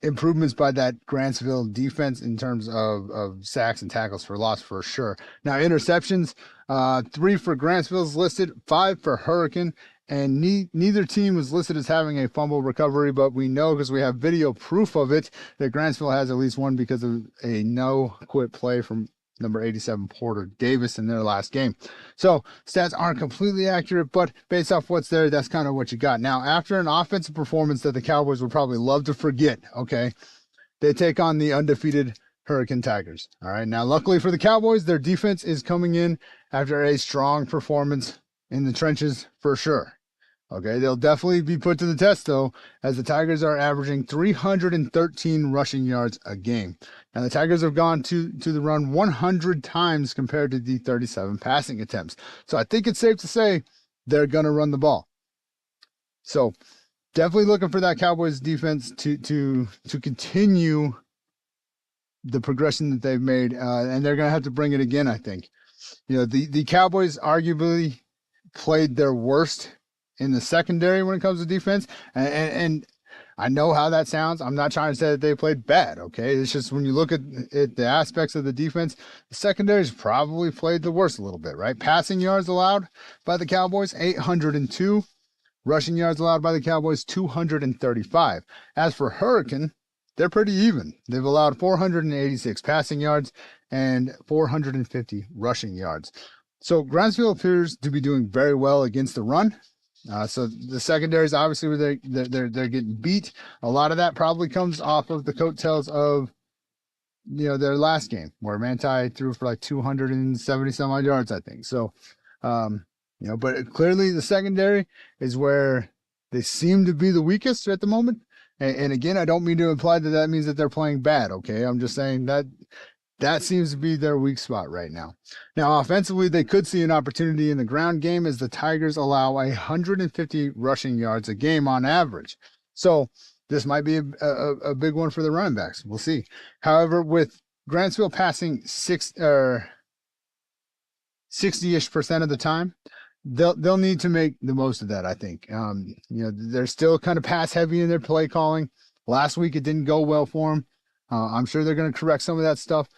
improvements by that Grantsville defense in terms of sacks and tackles for loss for sure. Now interceptions, 3 for Grantsville's listed, 5 for Hurricane, and neither team was listed as having a fumble recovery, but we know because we have video proof of it that Grantsville has at least one because of a no-quit play from number 87 Porter Davis in their last game. So stats aren't completely accurate, but based off what's there, that's kind of what you got. Now, after an offensive performance that the Cowboys would probably love to forget, okay, they take on the undefeated Hurricane Tigers. All right. Now, luckily for the Cowboys, their defense is coming in after a strong performance in the trenches for sure. Okay, they'll definitely be put to the test, though, as the Tigers are averaging 313 rushing yards a game. Now, the Tigers have gone to the run 100 times compared to the 37 passing attempts. So I think it's safe to say they're going to run the ball. So definitely looking for that Cowboys defense to continue the progression that they've made, and they're going to have to bring it again, I think. You know, the Cowboys arguably played their worst in the secondary when it comes to defense. And I know how that sounds. I'm not trying to say that they played bad, okay? It's just when you look at the aspects of the defense, the secondary's probably played the worst a little bit, right? Passing yards allowed by the Cowboys, 802. Rushing yards allowed by the Cowboys, 235. As for Hurricane, they're pretty even. They've allowed 486 passing yards and 450 rushing yards. So Grantsville appears to be doing very well against the run. So the secondaries, obviously, where they're getting beat. A lot of that probably comes off of the coattails of, you know, their last game where Manti threw for like 270 some odd yards, I think. So, you know, but clearly the secondary is where they seem to be the weakest at the moment. And again, I don't mean to imply that that means that they're playing bad. Okay, I'm just saying that seems to be their weak spot right now. Now, offensively, they could see an opportunity in the ground game as the Tigers allow 150 rushing yards a game on average. So this might be a big one for the running backs. We'll see. However, with Grantsville passing 60-ish% of the time, they'll need to make the most of that, I think. They're still kind of pass heavy in their play calling. Last week, it didn't go well for them. I'm sure they're going to correct some of that stuff,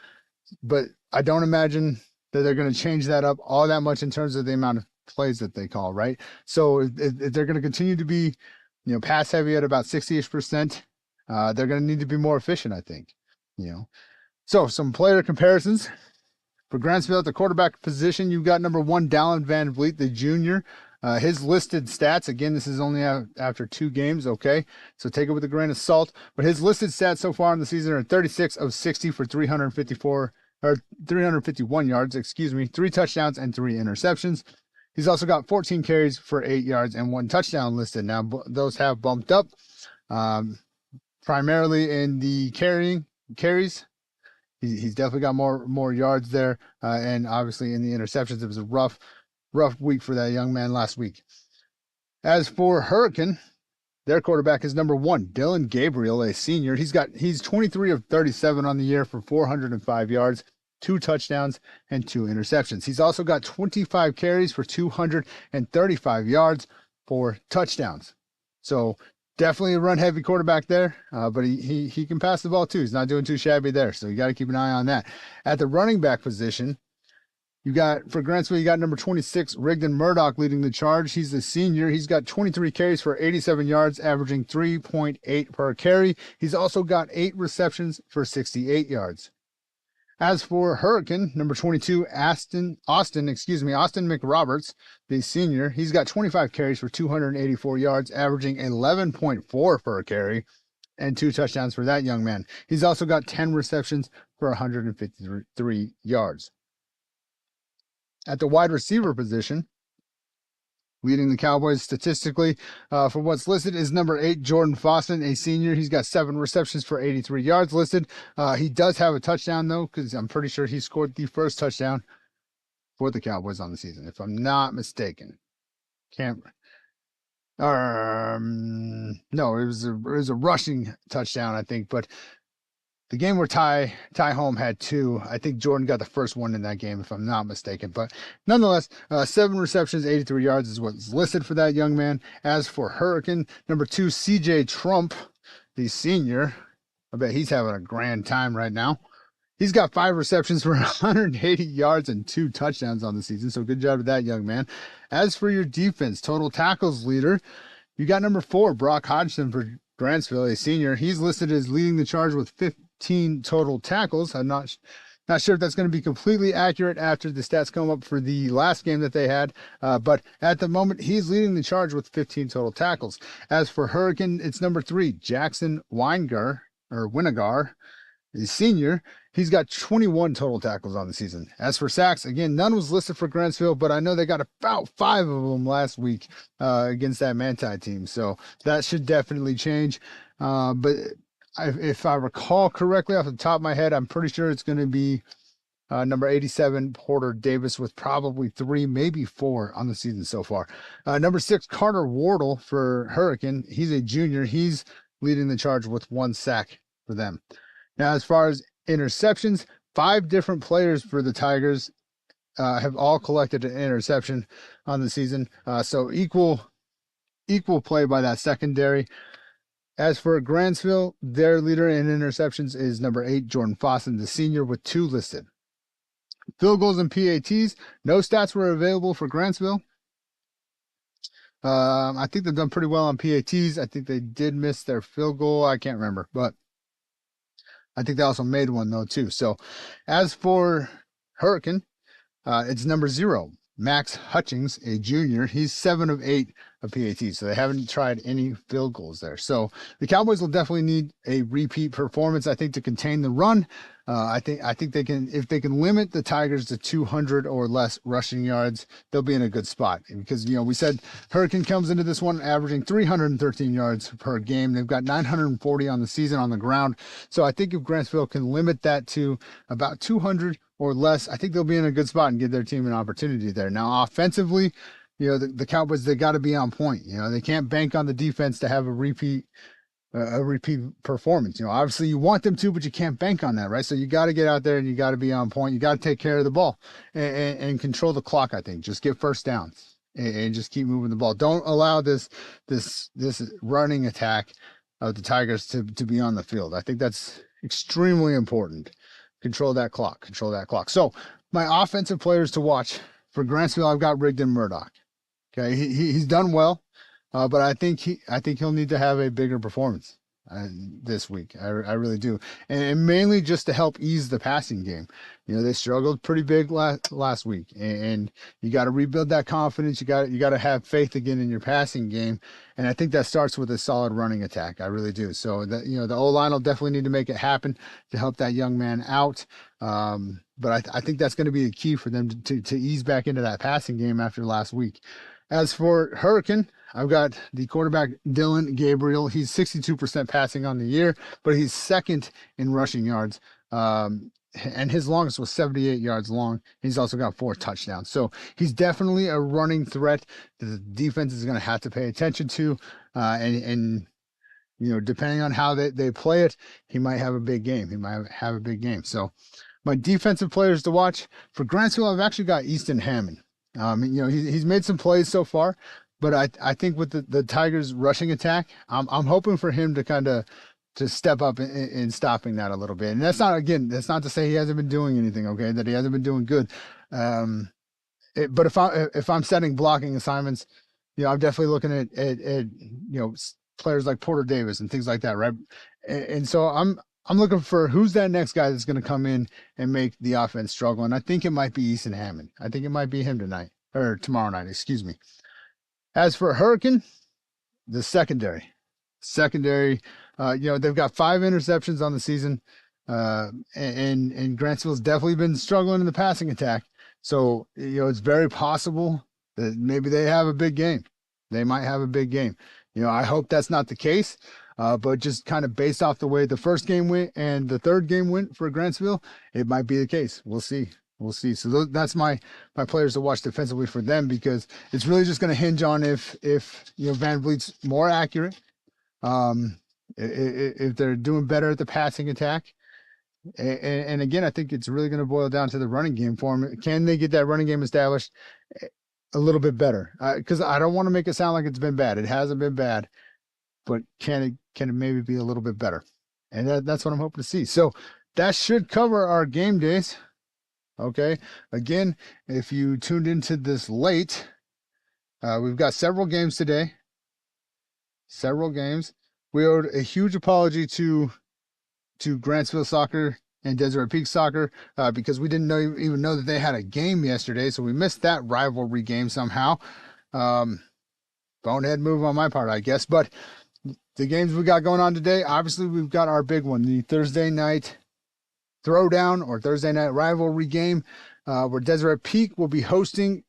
but I don't imagine that they're going to change that up all that much in terms of the amount of plays that they call, right? So if they're going to continue to be, pass heavy at about 60-ish%, they're going to need to be more efficient, I think. So some player comparisons. For Grantsville at the quarterback position, you've got number 1, Dallin Van Vliet, the junior. His listed stats, again, this is only after 2 games, okay? So take it with a grain of salt. But his listed stats so far in the season are 36 of 60 for 351 yards, 3 touchdowns and 3 interceptions. He's also got 14 carries for 8 yards and 1 touchdown listed. Now, those have bumped up, primarily in the carries. He's definitely got more yards there, and obviously in the interceptions, it was a rough week for that young man last week. As for Hurricane, their quarterback is number 1, Dylan Gabriel, a senior. He's 23 of 37 on the year for 405 yards, 2 touchdowns, and 2 interceptions. He's also got 25 carries for 235 yards, 4 touchdowns. So definitely a run-heavy quarterback there, but he can pass the ball too. He's not doing too shabby there, so you got to keep an eye on that. At the running back position, for Grantsville, you got number 26, Rigdon Murdoch, leading the charge. He's a senior. He's got 23 carries for 87 yards, averaging 3.8 per carry. He's also got 8 receptions for 68 yards. As for Hurricane, number 22, Austin McRoberts, the senior, he's got 25 carries for 284 yards, averaging 11.4 per carry, and 2 touchdowns for that young man. He's also got 10 receptions for 153 yards. At the wide receiver position, leading the Cowboys statistically, for what's listed is number 8, Jordan Foston, a senior. He's got 7 receptions for 83 yards listed. He does have a touchdown, though, because I'm pretty sure he scored the first touchdown for the Cowboys on the season, if I'm not mistaken. No, it was a rushing touchdown, I think, but the game where Ty Home had 2, I think Jordan got the first one in that game, if I'm not mistaken. But nonetheless, 7 receptions, 83 yards is what's listed for that young man. As for Hurricane, number 2, CJ Trump, the senior. I bet he's having a grand time right now. He's got 5 receptions for 180 yards and 2 touchdowns on the season, so good job to that young man. As for your defense, total tackles leader, you got number 4, Brock Hodgson for Grantsville, a senior. He's listed as leading the charge with 15 total tackles. I'm not sure if that's going to be completely accurate after the stats come up for the last game that they had, but at the moment, he's leading the charge with 15 total tackles. As for Hurricane, it's number 3, Jackson Winigar, the senior. He's got 21 total tackles on the season. As for sacks, again, none was listed for Grantsville, but I know they got about 5 of them last week against that Manti team, so that should definitely change. But if I recall correctly off the top of my head, I'm pretty sure it's going to be number 87, Porter Davis, with probably 3, maybe 4 on the season so far. Number 6, Carter Wardle for Hurricane. He's a junior. He's leading the charge with 1 sack for them. Now, as far as interceptions, 5 different players for the Tigers have all collected an interception on the season. So equal play by that secondary. As for Grantsville, their leader in interceptions is number 8, Jordan Foston, the senior, with 2 listed. Field goals and PATs, no stats were available for Grantsville. I think they've done pretty well on PATs. I think they did miss their field goal. I can't remember, but I think they also made one, though, too. So as for Hurricane, it's number 0, Max Hutchings, a junior. He's 7 of 8 of PAT, so they haven't tried any field goals there. So the Cowboys will definitely need a repeat performance, I think, to contain the run. I think they can, if they can limit the Tigers to 200 or less rushing yards, they'll be in a good spot. Because, we said Hurricane comes into this one averaging 313 yards per game. They've got 940 on the season on the ground. So I think if Grantsville can limit that to about 200 or less, I think they'll be in a good spot and give their team an opportunity there. Now, offensively, the Cowboys, they got to be on point. They can't bank on the defense to have a repeat performance. Obviously you want them to, but you can't bank on that, right? So you got to get out there and you got to be on point. You got to take care of the ball and control the clock, I think. Just get first downs. and just keep moving the ball. Don't allow this running attack of the Tigers to be on the field. I think that's extremely important. Control that clock. Control that clock. So my offensive players to watch for Grantsville, I've got Rigdon Murdoch. Okay, he's done well, but I think he'll need to have a bigger performance this week. I really do, and mainly just to help ease the passing game. You know, they struggled pretty big last week, and you got to rebuild that confidence. You got to have faith again in your passing game, and I think that starts with a solid running attack. I really do. So that, you know, the O-line will definitely need to make it happen to help that young man out. But I think that's going to be the key for them to ease back into that passing game after last week. As for Hurricane, I've got the quarterback, Dylan Gabriel. He's 62% passing on the year, but he's second in rushing yards. And his longest was 78 yards long. He's also got 4 touchdowns. So he's definitely a running threat that the defense is going to have to pay attention to. And you know, depending on how they play it, he might have a big game. He might have a big game. So my defensive players to watch for Grantsville, I've actually got Easton Hammond. You know, he's made some plays so far, but I think with the Tigers rushing attack, I'm hoping for him to kind of to step up in stopping that a little bit. And that's not to say he hasn't been doing anything, okay, that he hasn't been doing good. But if I'm setting blocking assignments, you know, I'm definitely looking at you know, players like Porter Davis and things like that, right? And so I'm looking for who's that next guy that's going to come in and make the offense struggle. And I think it might be Easton Hammond. I think it might be him tomorrow night, excuse me. As for Hurricane, the secondary, you know, they've got 5 interceptions on the season. And Grantsville's definitely been struggling in the passing attack. So, you know, it's very possible that maybe they have a big game. They might have a big game. You know, I hope that's not the case. But just kind of based off the way the first game went and the third game went for Grantsville, it might be the case. We'll see. So that's my players to watch defensively for them, because it's really just going to hinge on if you know, Van Vliet's more accurate, if they're doing better at the passing attack, and again, I think it's really going to boil down to the running game for them. Can they get that running game established a little bit better? Because I don't want to make it sound like it's been bad. It hasn't been bad. But can it maybe be a little bit better? And that's what I'm hoping to see. So that should cover our game days. Okay. Again, if you tuned into this late, we've got several games today. Several games. We owed a huge apology to Grantsville Soccer and Deseret Peak Soccer because we didn't even know that they had a game yesterday. So we missed that rivalry game somehow. Bonehead move on my part, I guess. But the games we got going on today, obviously we've got our big one, the Thursday night throwdown or Thursday night rivalry game, where Deseret Peak will be hosting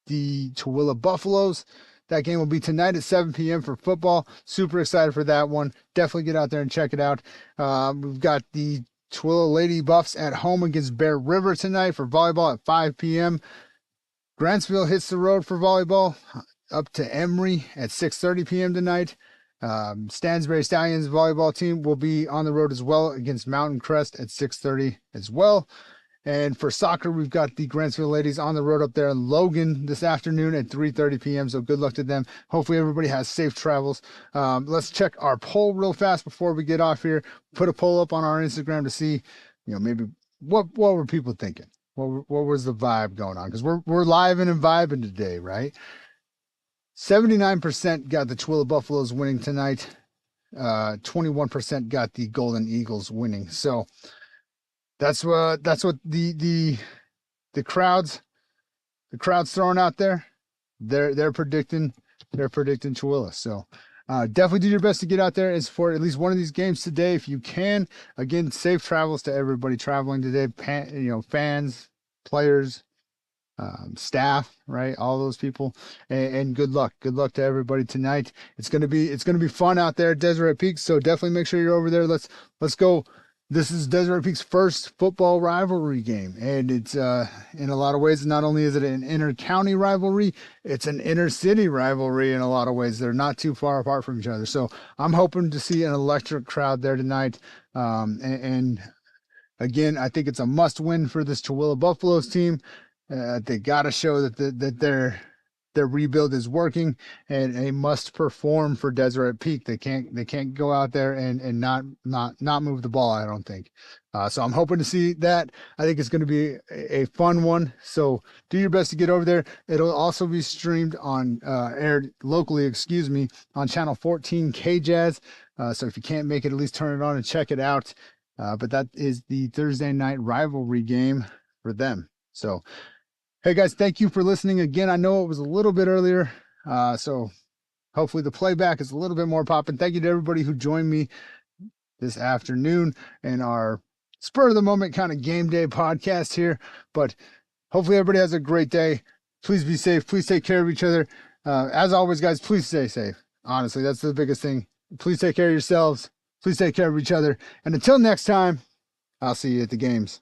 the Tooele Buffaloes. That game will be tonight at 7 p.m. for football. Super excited for that one. Definitely get out there and check it out. We've got the Tooele Lady Buffs at home against Bear River tonight for volleyball at 5 p.m. Grantsville hits the road for volleyball up to Emory at 6:30 p.m. tonight. Stansbury Stallions volleyball team will be on the road as well against Mountain Crest at 6:30 as well. And for soccer, we've got the Grantsville ladies on the road up there in Logan this afternoon at 3:30 p.m. So good luck to them. Hopefully everybody has safe travels. Let's check our poll real fast before we get off here. Put a poll up on our Instagram to see, you know, maybe what were people thinking? What was the vibe going on? Because we're live and vibing today, right? 79% got the Tooele Buffaloes winning tonight. 21% got the Golden Eagles winning. So that's what the crowd's throwing out there. They're predicting Tooele. So definitely do your best to get out there and support at least one of these games today if you can. Again, safe travels to everybody traveling today. Fans, players, staff, right? All those people, and good luck to everybody tonight. It's gonna be fun out there at Deseret Peak. So definitely make sure you're over there. Let's go. This is Deseret Peak's first football rivalry game, and it's in a lot of ways, not only is it an inter-county rivalry, it's an inter-city rivalry in a lot of ways. They're not too far apart from each other. So I'm hoping to see an electric crowd there tonight. And again, I think it's a must-win for this Tooele Buffaloes team. They got to show that their rebuild is working, and a must perform for Deseret Peak. They can't go out there and not move the ball, I don't think. So I'm hoping to see that. I think it's going to be a fun one. So do your best to get over there. It'll also be streamed on aired locally, on channel 14 KJazz. So if you can't make it, at least turn it on and check it out. But that is the Thursday night rivalry game for them. So, hey guys, thank you for listening again. I know it was a little bit earlier, so hopefully the playback is a little bit more popping. Thank you to everybody who joined me this afternoon in our spur of the moment kind of game day podcast here. But hopefully everybody has a great day. Please be safe. Please take care of each other. As always, guys, please stay safe. Honestly, that's the biggest thing. Please take care of yourselves. Please take care of each other. And until next time, I'll see you at the games.